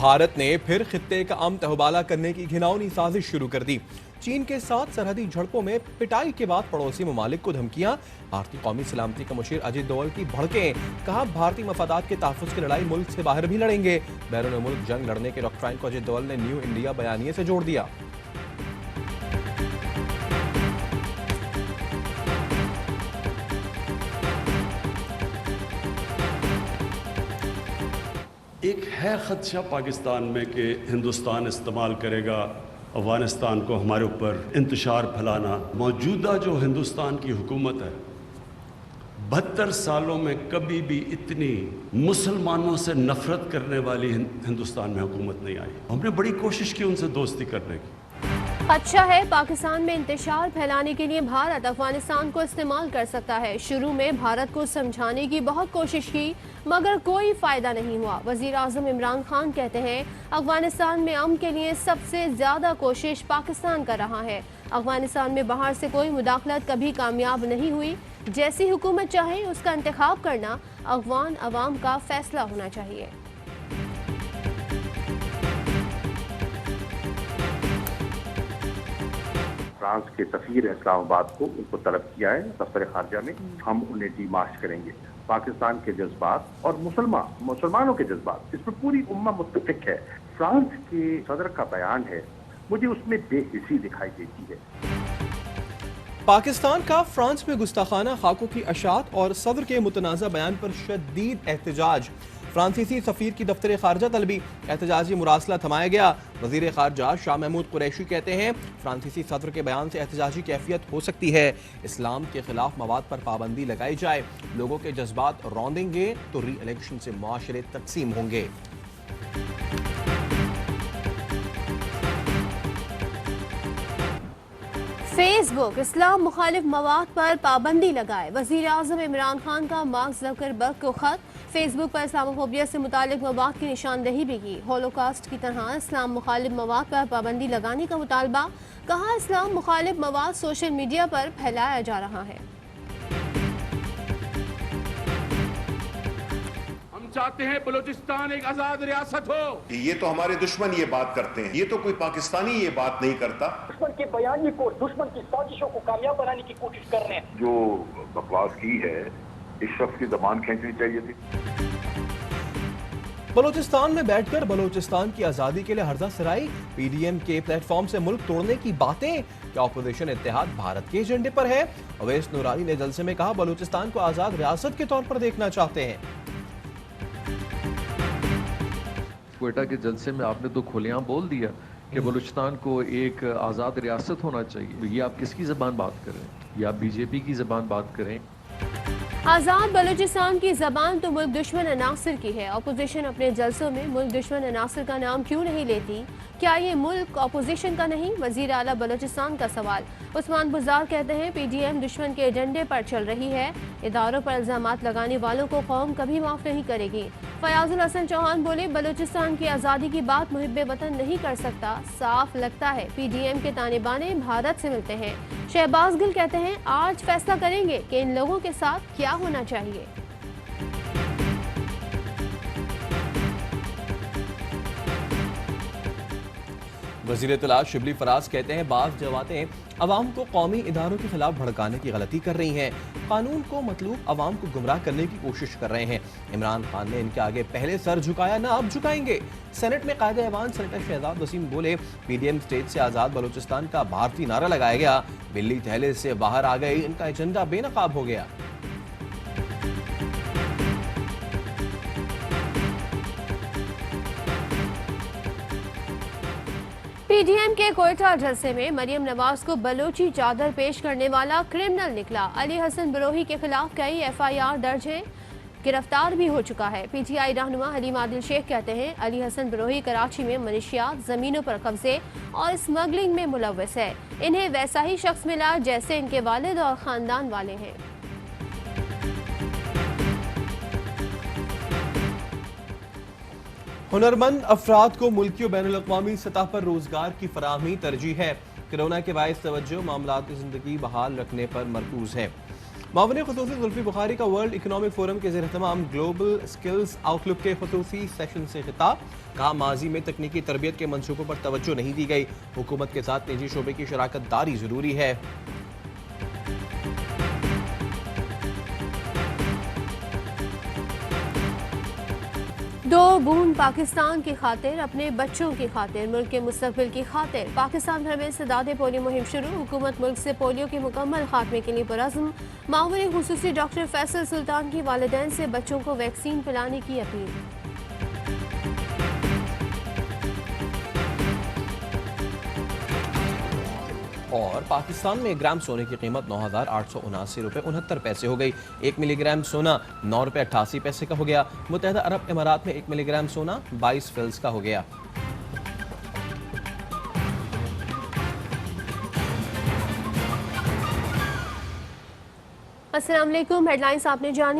भारत ने फिर खित्ते का अमन तहबाला करने की घिनौनी साजिश शुरू कर दी। चीन के साथ सरहदी झड़पों में पिटाई के बाद पड़ोसी ममालिक को धमकियां। भारतीय कौमी सलामती का मुशीर अजीत डोवल की भड़कें। कहा, भारतीय मफादात के तहफ़्फ़ुज़ की लड़ाई मुल्क से बाहर भी लड़ेंगे। बैरून मुल्क जंग लड़ने के डॉक्ट्राइन को अजीत डोवल ने न्यू इंडिया बयानिए से जोड़ दिया। एक है खदशा पाकिस्तान में कि हिंदुस्तान इस्तेमाल करेगा अफगानिस्तान को हमारे ऊपर इंतशार फैलाना। मौजूदा जो हिंदुस्तान की हुकूमत है, 72 सालों में कभी भी इतनी मुसलमानों से नफरत करने वाली हिंदुस्तान में हुकूमत नहीं आई। हमने बड़ी कोशिश की उनसे दोस्ती करने की। अच्छा है, पाकिस्तान में इंतशार फैलाने के लिए भारत अफगानिस्तान को इस्तेमाल कर सकता है। शुरू में भारत को समझाने की बहुत कोशिश की मगर कोई फायदा नहीं हुआ। वजीर आजम इमरान खान कहते हैं, अफगानिस्तान में अमन के लिए सबसे ज्यादा कोशिश पाकिस्तान कर रहा है। अफगानिस्तान में बाहर से कोई मुदाखलत कभी कामयाब नहीं हुई। जैसी हुकूमत चाहे उसका इंतखाब करना अफगान अवाम का फैसला होना चाहिए। फ्रांस के सफीर इस्लामाबाद को उनको तलब किया है दफ्तर खारजा में। हम उन्हें डीमार्च करेंगे। पाकिस्तान के जज्बात और मुसलमानों के जज्बात, इसमें पूरी उम्मा मुत्तफिक है। फ्रांस के सदर का बयान है, मुझे उसमें बेहिसी दिखाई देती है। पाकिस्तान का फ्रांस में गुस्ताखाना खाकों की अशात और सदर के मुतनाज़ा बयान पर शदीद एहतजाज। फ्रांसीसी सफीर की दफ्तर खारजा तलबी, एहतजाजी मुरासला थमाया गया। वजीर खारजा शाह महमूद कुरैशी कहते हैं, फ्रांसीसी सदर के बयान से एहतजाजी कैफियत हो सकती है। इस्लाम के खिलाफ मवाद पर पाबंदी लगाई जाए। लोगों के जज्बात रौंदेंगे तो री इलेक्शन से मुआशरे तकसीम होंगे। फेसबुक इस्लाम मुखालिफ मवाद पर पाबंदी लगाए। वजीर आजम इमरान खान का मार्क ज़करबर्ग को खत। फेसबुक पर इस्लामोफोबिया से मुतालिक मवाद की निशानदेही भी की। होलोकास्ट की तरह इस्लाम मुखालिफ मवाद पर पाबंदी लगाने का मुतालबा। कहा, इस्लाम मुखालिफ मवाद सोशल मीडिया पर फैलाया जा रहा है। चाहते हैं बलूचिस्तान एक आजाद रियासत हो। ये तो हमारे दुश्मन ये बात करते हैं, ये तो कोई पाकिस्तानी ये बात नहीं करता। दुश्मन के बयानी को, दुश्मन की साजिशों को कामयाब बनाने की कोशिश कर रहे हैं। जो बकवास की है, इस शख्स की जबान खींचनी चाहिए थी। बलूचिस्तान में बैठकर बलूचिस्तान की आजादी के लिए हर्जा सराई। पीडीएम के प्लेटफॉर्म से मुल्क तोड़ने की बातें। क्या ऑपोजिशन इत्तेहाद भारत के एजेंडे पर है? अवैस नूरानी ने जलसे में कहा, बलूचिस्तान को आजाद रियासत के तौर पर देखना चाहते हैं। क्वेटा के जलसे में आपने तो खुलेआम बोल दिया कि बलूचिस्तान को एक आज़ाद रियासत होना चाहिए। ये आप किसकी ज़बान बात कर रहे हैं? या बीजेपी की ज़बान बात करें? आज़ाद बलूचिस्तान की ज़बान तो मुल्क दुश्मन अनासर की है। अपोजिशन अपने जलसों में मुल्क दुश्मन अनासर का नाम क्यों नहीं लेती? क्या ये मुल्क अपोजिशन का नहीं? वज़ीर आला बलूचिस्तान का सवाल। उस्मान बुज़ार कहते हैं, पीडीएम दुश्मन के एजेंडे पर चल रही है। इदारों पर इल्ज़ामात लगाने वालों को कौम कभी माफ़ नहीं करेगी। फयाजुल हसन चौहान बोले, बलूचिस्तान की आज़ादी की बात मुहिब्बे वतन नहीं कर सकता। साफ लगता है पीडीएम के ताने बाने भारत से मिलते हैं। शहबाज गिल कहते हैं, आज फैसला करेंगे कि इन लोगों के साथ क्या होना चाहिए। वज़ीर इत्तलात शिबली फराज कहते हैं, बाज़ जमातें अवाम को कौमी इदारों के खिलाफ भड़काने की गलती कर रही हैं। कानून को मतलूब अवाम को गुमराह करने की कोशिश कर रहे हैं। इमरान खान ने इनके आगे पहले सर झुकाया, ना अब झुकाएंगे। सेनेट में कायदे ऐवान सेनेटर शहजाद वसीम बोले, पीडीएम स्टेज से आज़ाद बलूचिस्तान का भारतीय नारा लगाया गया। बिल्ली थैले से बाहर आ गई, इनका एजेंडा बेनकाब हो गया। पीडीएम के कोयटा जलसे में मरियम नवाज को बलोची चादर पेश करने वाला क्रिमिनल निकला। अली हसन बरोही के खिलाफ कई एफआईआर दर्ज है, गिरफ्तार भी हो चुका है। पीटीआई रहनुमा हलीम आदिल शेख कहते हैं, अली हसन बरोही कराची में मनशियात, जमीनों पर कब्जे और स्मगलिंग में मुलव्वस है। इन्हें वैसा ही शख्स मिला जैसे इनके वालिद और खानदान वाले हैं। हुनरमंद अफराद को मुल्की और बैनुल अक़वामी सतह पर रोजगार की फराहमी तरजीह है। कोरोना के बायस तवज्जो मामलात की जिंदगी बहाल रखने पर मरकूज है। मामले खसूसी जुल्फी बुखारी का वर्ल्ड इकोनॉमिक फोरम के ज़ेर-ए-तमाम ग्लोबल स्किल्स आउटलुक के खसूसी सेशन से खिताब। कहा माजी में तकनीकी तरबियत के मंसूबों पर तवज्जो नहीं दी गई, हुकूमत के साथ निजी शोबे की शराकत दारी जरूरी है। दो बूंद पाकिस्तान की खातिर, अपने बच्चों की खातिर, मुल्क के मुस्तकबिल की खातिर पाकिस्तान भर में सदादे पोलियो मुहिम शुरू। हुकूमत मुल्क से पोलियो के मुकम्मल खात्मे के लिए पुरअज़्म। मामूरी खुसूसी डॉक्टर फैसल सुल्तान की वालिदैन से बच्चों को वैक्सीन पिलाने की अपील। और पाकिस्तान में 1 ग्राम सोने की कीमत 9,879 रुपये 69 हो गई। 1 मिलीग्राम सोना 9 रुपये 88 पैसे का हो गया। मुत्तहदा अरब इमारात में 1 मिलीग्राम सोना 22 फिल्स का हो गया। अस्सलाम वालेकुम, हेडलाइंस आपने जानी।